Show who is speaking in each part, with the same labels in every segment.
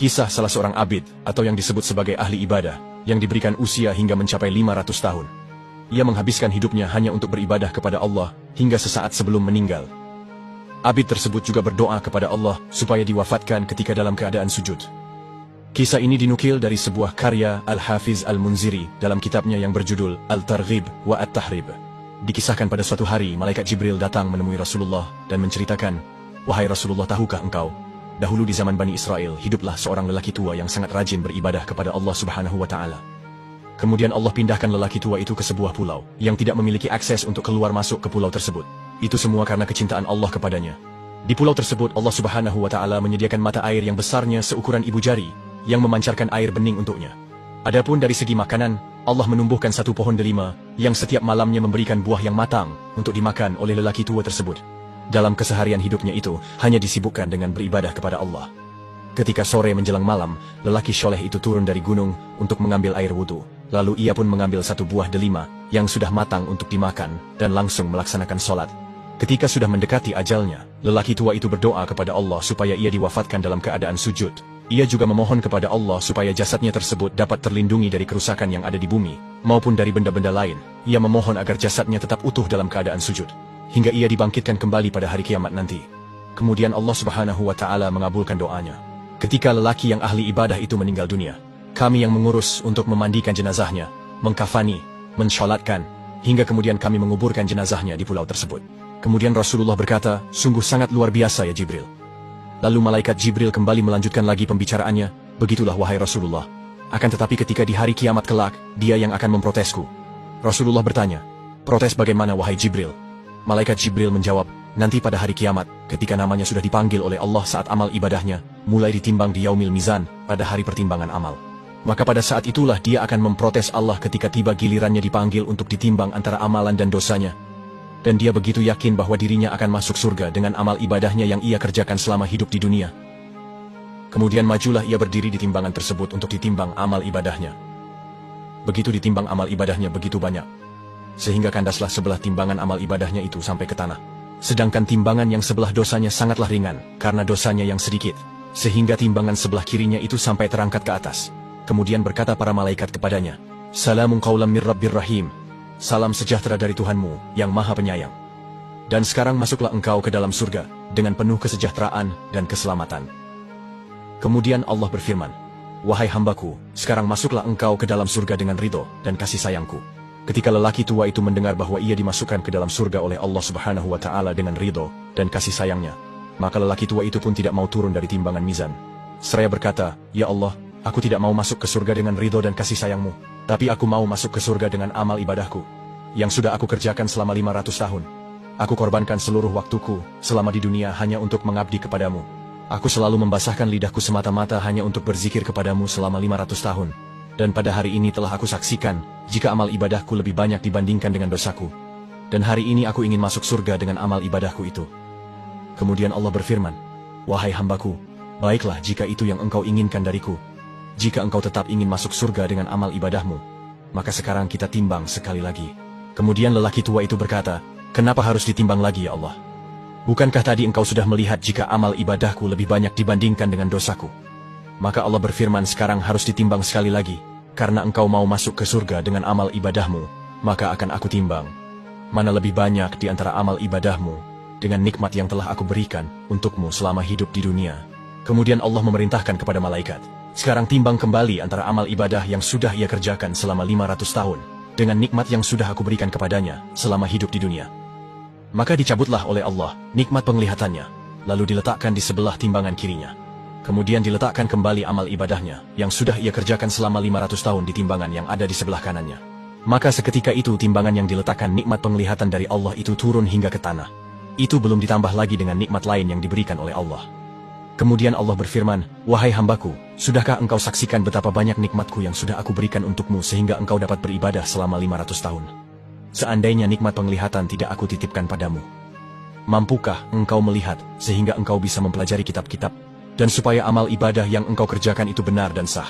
Speaker 1: Kisah salah seorang abid, atau yang disebut sebagai ahli ibadah, yang diberikan usia hingga mencapai 500 tahun. Ia menghabiskan hidupnya hanya untuk beribadah kepada Allah, hingga sesaat sebelum meninggal. Abid tersebut juga berdoa kepada Allah, supaya diwafatkan ketika dalam keadaan sujud. Kisah ini dinukil dari sebuah karya Al-Hafiz Al-Munziri, dalam kitabnya yang berjudul Al-Targhib wa At-Tahrib. Dikisahkan pada suatu hari, malaikat Jibril datang menemui Rasulullah, dan menceritakan, "Wahai Rasulullah, tahukah engkau? Dahulu di zaman Bani Israel, hiduplah seorang lelaki tua yang sangat rajin beribadah kepada Allah Subhanahu wa Ta'ala. Kemudian Allah pindahkan lelaki tua itu ke sebuah pulau, yang tidak memiliki akses untuk keluar masuk ke pulau tersebut. Itu semua karena kecintaan Allah kepadanya. Di pulau tersebut, Allah Subhanahu wa Ta'ala menyediakan mata air yang besarnya seukuran ibu jari, yang memancarkan air bening untuknya. Adapun dari segi makanan, Allah menumbuhkan satu pohon delima, yang setiap malamnya memberikan buah yang matang, untuk dimakan oleh lelaki tua tersebut. Dalam keseharian hidupnya itu, hanya disibukkan dengan beribadah kepada Allah. Ketika sore menjelang malam, lelaki soleh itu turun dari gunung untuk mengambil air wudhu. Lalu ia pun mengambil satu buah delima, yang sudah matang untuk dimakan, dan langsung melaksanakan sholat. Ketika sudah mendekati ajalnya, lelaki tua itu berdoa kepada Allah supaya ia diwafatkan dalam keadaan sujud. Ia juga memohon kepada Allah supaya jasadnya tersebut dapat terlindungi dari kerusakan yang ada di bumi, maupun dari benda-benda lain. Ia memohon agar jasadnya tetap utuh dalam keadaan sujud, hingga ia dibangkitkan kembali pada hari kiamat nanti. Kemudian Allah Subhanahu wa Ta'ala mengabulkan doanya. Ketika lelaki yang ahli ibadah itu meninggal dunia, kami yang mengurus untuk memandikan jenazahnya, mengkafani, mensholatkan, hingga kemudian kami menguburkan jenazahnya di pulau tersebut. Kemudian Rasulullah berkata, "Sungguh sangat luar biasa ya Jibril." Lalu malaikat Jibril kembali melanjutkan lagi pembicaraannya, "Begitulah wahai Rasulullah. Akan tetapi ketika di hari kiamat kelak, dia yang akan memprotesku." Rasulullah bertanya, "Protes bagaimana wahai Jibril?" Malaikat Jibril menjawab, "Nanti pada hari kiamat, ketika namanya sudah dipanggil oleh Allah saat amal ibadahnya, mulai ditimbang di Yaumil Mizan, pada hari pertimbangan amal. Maka pada saat itulah dia akan memprotes Allah ketika tiba gilirannya dipanggil untuk ditimbang antara amalan dan dosanya. Dan dia begitu yakin bahwa dirinya akan masuk surga dengan amal ibadahnya yang ia kerjakan selama hidup di dunia. Kemudian majulah ia berdiri di timbangan tersebut untuk ditimbang amal ibadahnya. Begitu ditimbang amal ibadahnya begitu banyak, sehingga kandaslah sebelah timbangan amal ibadahnya itu sampai ke tanah. Sedangkan timbangan yang sebelah dosanya sangatlah ringan, karena dosanya yang sedikit, sehingga timbangan sebelah kirinya itu sampai terangkat ke atas. Kemudian berkata para malaikat kepadanya, "Salamun qaulam mir Rabbir Rahim." Salam sejahtera dari Tuhanmu, yang maha penyayang. Dan sekarang masuklah engkau ke dalam surga, dengan penuh kesejahteraan dan keselamatan. Kemudian Allah berfirman, "Wahai hambaku, sekarang masuklah engkau ke dalam surga dengan ridho dan kasih sayangku." Ketika lelaki tua itu mendengar bahwa ia dimasukkan ke dalam surga oleh Allah Subhanahu wa Ta'ala dengan ridho dan kasih sayangnya, maka lelaki tua itu pun tidak mau turun dari timbangan mizan. Seraya berkata, "Ya Allah, aku tidak mau masuk ke surga dengan ridho dan kasih sayangmu, tapi aku mau masuk ke surga dengan amal ibadahku, yang sudah aku kerjakan selama 500 tahun. Aku korbankan seluruh waktuku selama di dunia hanya untuk mengabdi kepadamu. Aku selalu membasahkan lidahku semata-mata hanya untuk berzikir kepadamu selama 500 tahun. Dan pada hari ini telah aku saksikan, jika amal ibadahku lebih banyak dibandingkan dengan dosaku. Dan hari ini aku ingin masuk surga dengan amal ibadahku itu." Kemudian Allah berfirman, "Wahai hambaku, baiklah jika itu yang engkau inginkan dariku. Jika engkau tetap ingin masuk surga dengan amal ibadahmu, maka sekarang kita timbang sekali lagi." Kemudian lelaki tua itu berkata, "Kenapa harus ditimbang lagi ya Allah? Bukankah tadi engkau sudah melihat jika amal ibadahku lebih banyak dibandingkan dengan dosaku?" Maka Allah berfirman, "Sekarang harus ditimbang sekali lagi, karena engkau mau masuk ke surga dengan amal ibadahmu, maka akan aku timbang. Mana lebih banyak di antara amal ibadahmu, dengan nikmat yang telah aku berikan untukmu selama hidup di dunia." Kemudian Allah memerintahkan kepada malaikat, "Sekarang timbang kembali antara amal ibadah yang sudah ia kerjakan selama 500 tahun, dengan nikmat yang sudah aku berikan kepadanya selama hidup di dunia." Maka dicabutlah oleh Allah nikmat penglihatannya, lalu diletakkan di sebelah timbangan kirinya. Kemudian diletakkan kembali amal ibadahnya, yang sudah ia kerjakan selama 500 tahun di timbangan yang ada di sebelah kanannya. Maka seketika itu timbangan yang diletakkan nikmat penglihatan dari Allah itu turun hingga ke tanah. Itu belum ditambah lagi dengan nikmat lain yang diberikan oleh Allah. Kemudian Allah berfirman, "Wahai hambaku, sudahkah engkau saksikan betapa banyak nikmatku yang sudah aku berikan untukmu sehingga engkau dapat beribadah selama 500 tahun? Seandainya nikmat penglihatan tidak aku titipkan padamu, mampukah engkau melihat sehingga engkau bisa mempelajari kitab-kitab, dan supaya amal ibadah yang engkau kerjakan itu benar dan sah?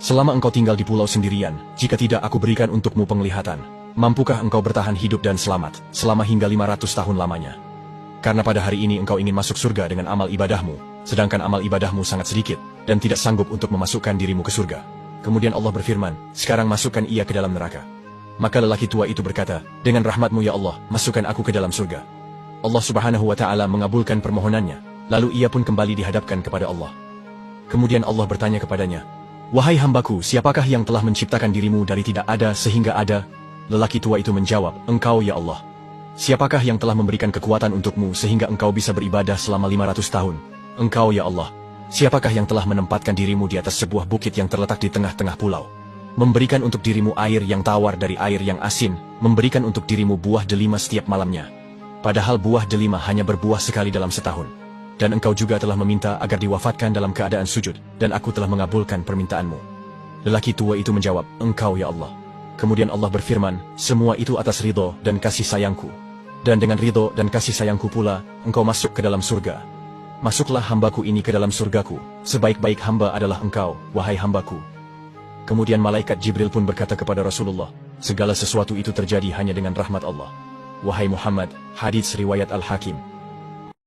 Speaker 1: Selama engkau tinggal di pulau sendirian, jika tidak aku berikan untukmu penglihatan, mampukah engkau bertahan hidup dan selamat selama hingga 500 tahun lamanya? Karena pada hari ini engkau ingin masuk surga dengan amal ibadahmu, sedangkan amal ibadahmu sangat sedikit, dan tidak sanggup untuk memasukkan dirimu ke surga. Kemudian Allah berfirman, sekarang masukkan ia ke dalam neraka. Maka lelaki tua itu berkata, dengan rahmat-Mu ya Allah, masukkan aku ke dalam surga. Allah Subhanahu wa Ta'ala mengabulkan permohonannya, lalu ia pun kembali dihadapkan kepada Allah. Kemudian Allah bertanya kepadanya, wahai hambaku, siapakah yang telah menciptakan dirimu dari tidak ada sehingga ada? Lelaki tua itu menjawab, engkau ya Allah. Siapakah yang telah memberikan kekuatan untukmu sehingga engkau bisa beribadah selama 500 tahun? Engkau ya Allah. Siapakah yang telah menempatkan dirimu di atas sebuah bukit yang terletak di tengah-tengah pulau? Memberikan untuk dirimu air yang tawar dari air yang asin, memberikan untuk dirimu buah delima setiap malamnya. Padahal buah delima hanya berbuah sekali dalam setahun. Dan engkau juga telah meminta agar diwafatkan dalam keadaan sujud, dan aku telah mengabulkan permintaanmu. Lelaki tua itu menjawab, engkau ya Allah. Kemudian Allah berfirman, semua itu atas ridho dan kasih sayangku. Dan dengan ridho dan kasih sayangku pula, engkau masuk ke dalam surga. Masuklah hambaku ini ke dalam surgaku, sebaik-baik hamba adalah engkau, wahai hambaku. Kemudian malaikat Jibril pun berkata kepada Rasulullah, segala sesuatu itu terjadi hanya dengan rahmat Allah. Wahai Muhammad, hadits riwayat Al-Hakim.